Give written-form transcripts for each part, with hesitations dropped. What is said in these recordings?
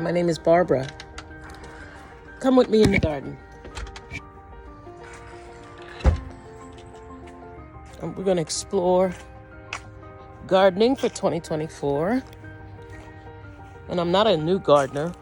My name is Barbara. Come with me in the garden. And we're going to explore gardening for 2024. And I'm not a new gardener.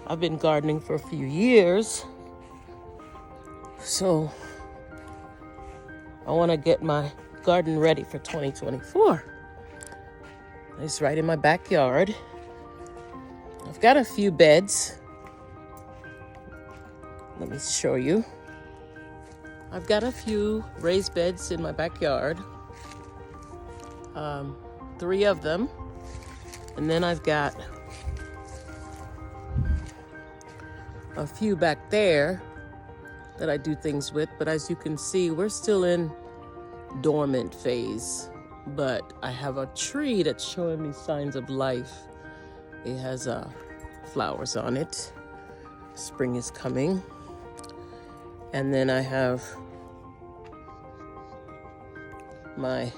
I've been gardening for a few years. So I want to get my garden ready for 2024. It's right in my backyard. I've got a few beds. Let me show you. I've got a few raised beds in my backyard. 3 of them. And then I've got a few back there that I do things with. But as you can see, we're still in dormant phase. But I have a tree that's showing me signs of life. It has flowers on it. Spring is coming. And then I have my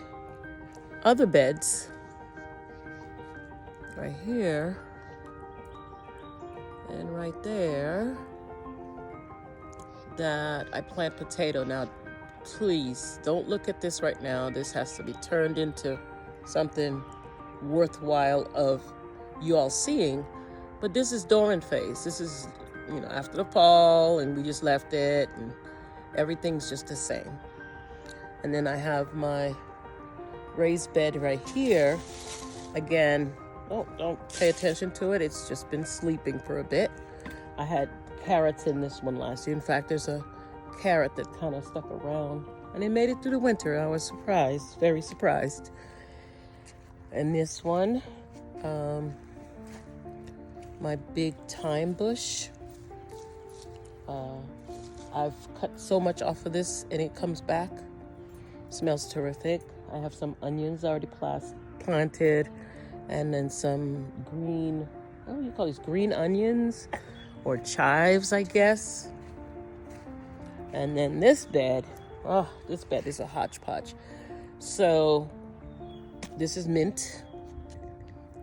other beds right here and right there that I plant potato. Now, please don't look at this right now. This has to be turned into something worthwhile of you all seeing. But this is dormant phase. This is, after the fall, and we just left it, and everything's just the same. And then I have my raised bed right here. Again, don't pay attention to it. It's just been sleeping for a bit. I had carrots in this one last year. In fact, there's a carrot that kind of stuck around, and it made it through the winter. I was surprised, very surprised. And this one, my big thyme bush. I've cut so much off of this, and it comes back. Smells terrific. I have some onions already planted, and then some green, what do you call these? Green onions or chives, I guess. And then this bed is a hodgepodge. So this is mint.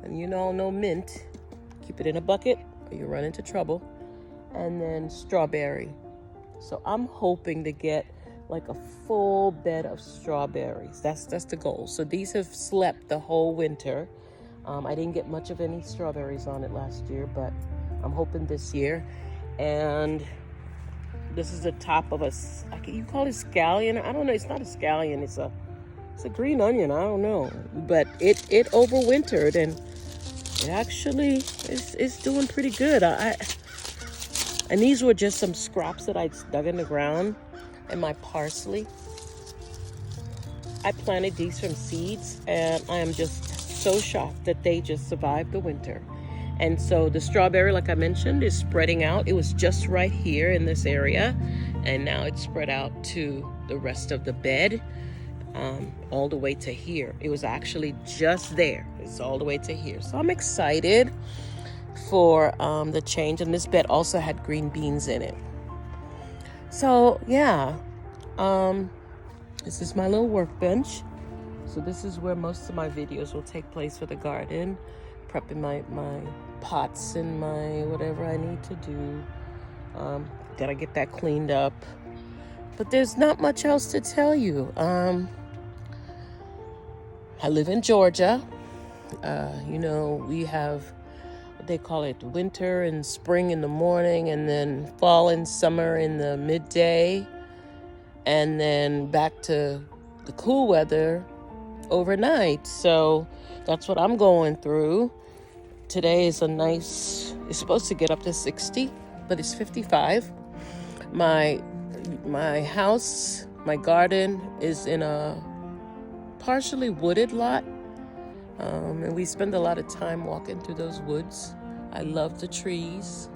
And you all know mint. Keep it in a bucket or you run into trouble. And then strawberry. So I'm hoping to get like a full bed of strawberries. That's the goal. So these have slept the whole winter. I didn't get much of any strawberries on it last year, but I'm hoping this year. And this is the top of you call it scallion? I don't know. It's not a scallion. It's a green onion. I don't know. But it overwintered, and it actually is doing pretty good. And these were just some scraps that I dug in the ground. And my parsley, I planted these from seeds, and I am just so shocked that they just survived the winter. And so the strawberry, like I mentioned, is spreading out. It was just right here in this area, and now it's spread out to the rest of the bed, all the way to here. It was actually just there. It's all the way to here. So I'm excited for the change. And this bed also had green beans in it. So yeah, this is my little workbench. So this is where most of my videos will take place for the garden, prepping my pots and my whatever I need to do. Gotta get that cleaned up. But there's not much else to tell you. I live in Georgia. We have, they call it winter and spring in the morning, and then fall and summer in the midday, and then back to the cool weather overnight. So that's what I'm going through. Today is it's supposed to get up to 60, but it's 55. My house, my garden is in a partially wooded lot. And we spend a lot of time walking through those woods. I love the trees.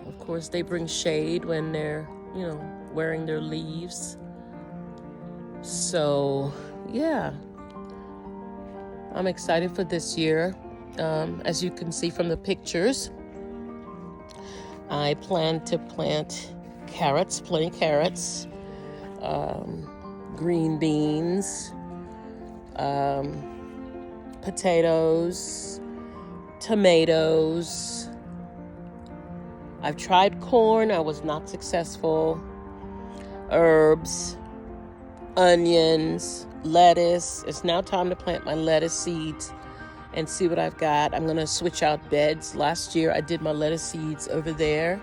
Of course, they bring shade when they're, wearing their leaves. So, yeah. I'm excited for this year. As you can see from the pictures, I plan to plant carrots, plenty carrots, green beans, potatoes, tomatoes. I've tried corn. I was not successful. Herbs, onions, lettuce. It's now time to plant my lettuce seeds and see what I've got. I'm going to switch out beds. Last year I did my lettuce seeds over there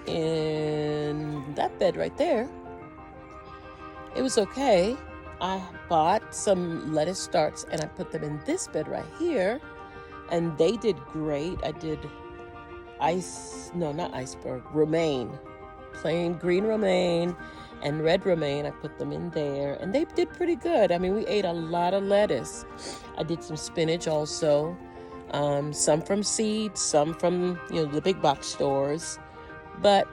in that bed right there. It was okay. I bought some lettuce starts and I put them in this bed right here, and they did great. I did romaine, plain green romaine and red romaine. I put them in there and they did pretty good. I mean, we ate a lot of lettuce. I did some spinach also, some from seeds, some from, the big box stores, but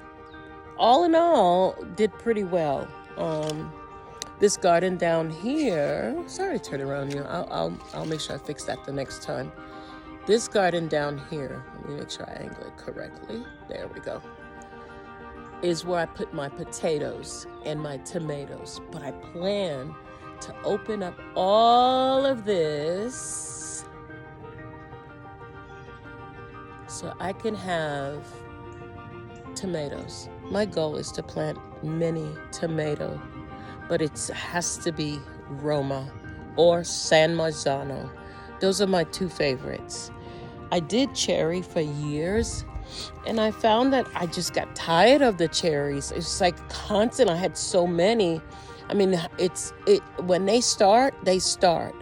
all in all did pretty well. This garden down here, sorry to turn around here. I'll make sure I fix that the next time. This garden down here, let me make sure I angle it correctly. There we go. Is where I put my potatoes and my tomatoes. But I plan to open up all of this so I can have tomatoes. My goal is to plant many tomatoes, but it has to be Roma or San Marzano. Those are my two favorites. I did cherry for years, and I found that I just got tired of the cherries. It's like constant. I had so many. I mean, when they start, they start.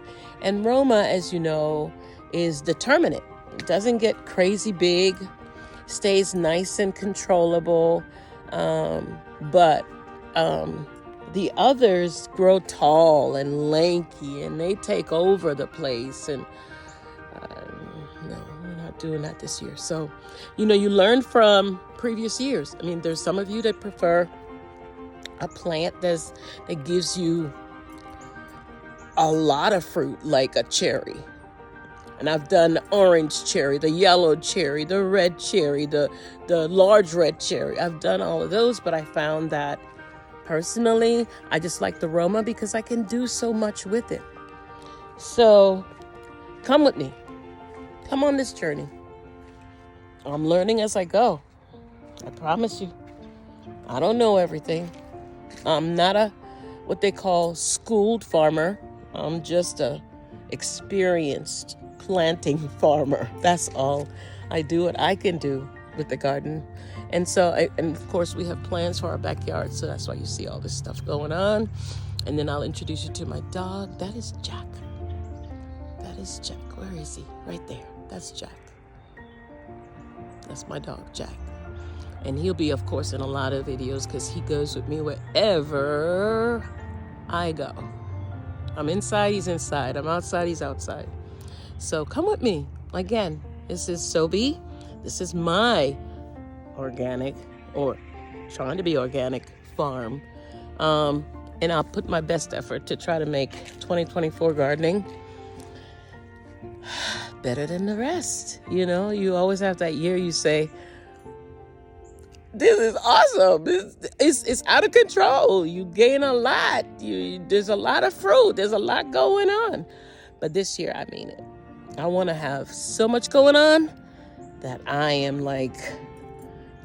And Roma, as you know, is determinate. It doesn't get crazy big, stays nice and controllable, but the others grow tall and lanky, and they take over the place. And no, we're not doing that this year. So, you learn from previous years. I mean, there's some of you that prefer a plant that gives you a lot of fruit, like a cherry. And I've done the orange cherry, the yellow cherry, the red cherry, the large red cherry. I've done all of those, but I found that personally, I just like the Roma because I can do so much with it. So come with me. Come on this journey. I'm learning as I go. I promise you. I don't know everything. I'm not what they call schooled farmer. I'm just a experienced planting farmer. That's all. I do what I can do with the garden. And of course, we have plans for our backyard, so that's why you see all this stuff going on. And then I'll introduce you to my dog. That is Jack. That is Jack. Where is he? Right there. That's Jack. That's my dog, Jack. And he'll be, of course, in a lot of videos because he goes with me wherever I go. I'm inside, he's inside. I'm outside, he's outside. So come with me. Again, this is Sobe. This is my organic, or trying to be organic, farm. And I'll put my best effort to try to make 2024 gardening better than the rest. You always have that year you say, this is awesome. It's out of control. You gain a lot. There's a lot of fruit. There's a lot going on. But this year, I mean it. I want to have so much going on that I am like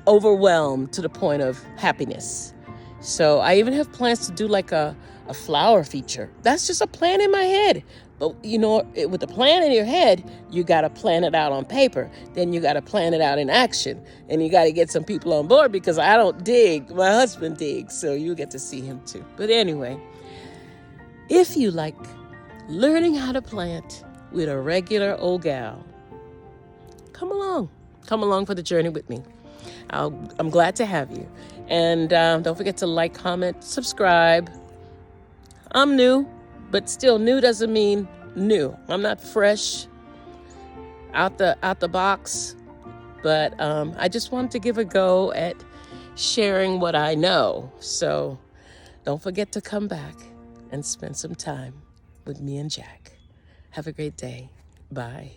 overwhelmed to the point of happiness. So I even have plans to do like a flower feature. That's just a plan in my head. But with the plan in your head, you got to plan it out on paper. Then you got to plan it out in action. And you got to get some people on board because I don't dig. My husband digs. So you get to see him too. But anyway, if you like learning how to plant with a regular old gal, come along. Come along for the journey with me. I'm glad to have you. And don't forget to like, comment, subscribe. I'm new, but still new doesn't mean new. I'm not fresh out the box, but I just wanted to give a go at sharing what I know. So don't forget to come back and spend some time with me and Jack. Have a great day. Bye.